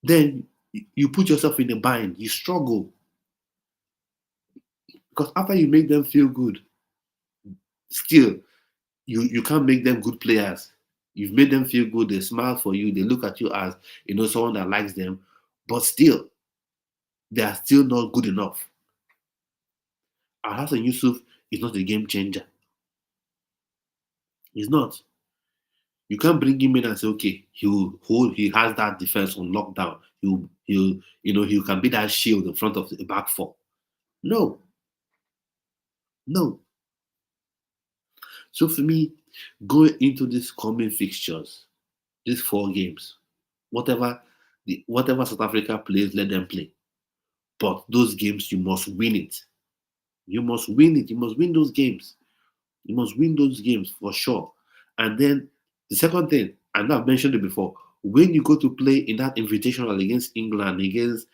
then you put yourself in a bind, you struggle. Because after you make them feel good, still, you can't make them good players. You've made them feel good, they smile for you, they look at you as someone that likes them, but still, they are still not good enough. Hassan Yusuf is not a game changer. He's not. You can't bring him in and say, okay, he has that defense on lockdown. He can be that shield in front of the back four. No. So for me, going into these coming fixtures, these 4 games, whatever South Africa plays, let them play. But those games, you must win it. You must win it. You must win those games. You must win those games for sure. And then the second thing, and I've mentioned it before, when you go to play in that invitational against England, against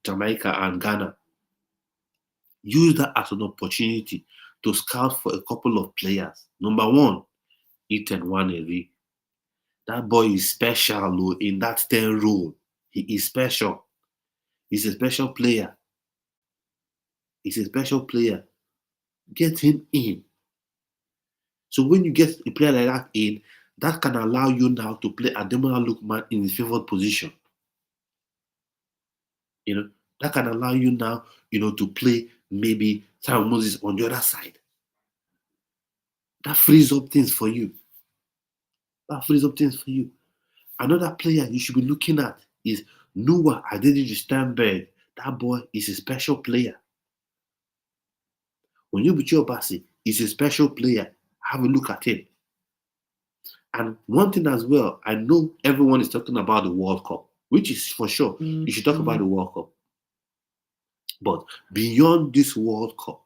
Jamaica and Ghana, use that as an opportunity to scout for a couple of players. Number 1, Ethan Nwanery. That boy is special in that 10 role. He is special. He's a special player. Get him in. So when you get a player like that in, that can allow you now to play Ademola Lookman in his favored position. That can allow you now, to play maybe Simon Moses on the other side. That frees up things for you. Another player you should be looking at is Noah Adedeji Sternberg. That boy is a special player. When you Obasi is a special player, have a look at him. And one thing as well, I know everyone is talking about the World Cup, which is for sure. You should talk about the World Cup. But beyond this World Cup,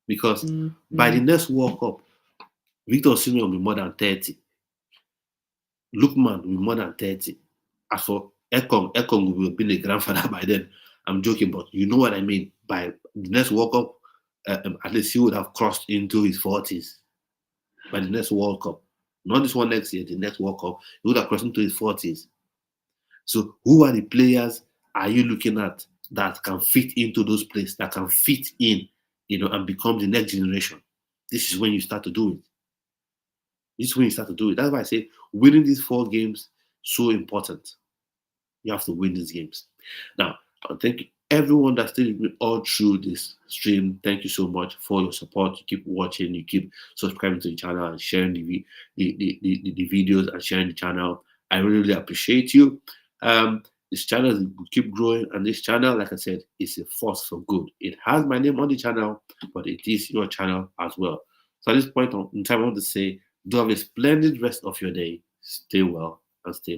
because by the next World Cup, Victor Osimhen will be more than 30. Lookman will be more than 30. As for Ekong will be a grandfather by then. I'm joking, but you know what I mean. By the next World Cup, at least he would have crossed into his 40s. By the next World Cup. Not this one next year, the next World Cup, he would have crossed into his 40s. So who are the players are you looking at that can fit into those places, that can fit in, and become the next generation? This is when you start to do it. This is when you start to do it. That's why I say winning these 4 games so important. You have to win these games. Now, thank you everyone that stayed with me all through this stream. Thank you so much for your support. You keep watching, you keep subscribing to the channel and sharing the videos and sharing the channel. I really appreciate you. This channel will keep growing, and this channel, like I said, is a force for good. It has my name on the channel, but it is your channel as well. So at this point in time, I want to say, do have a splendid rest of your day. Stay well and stay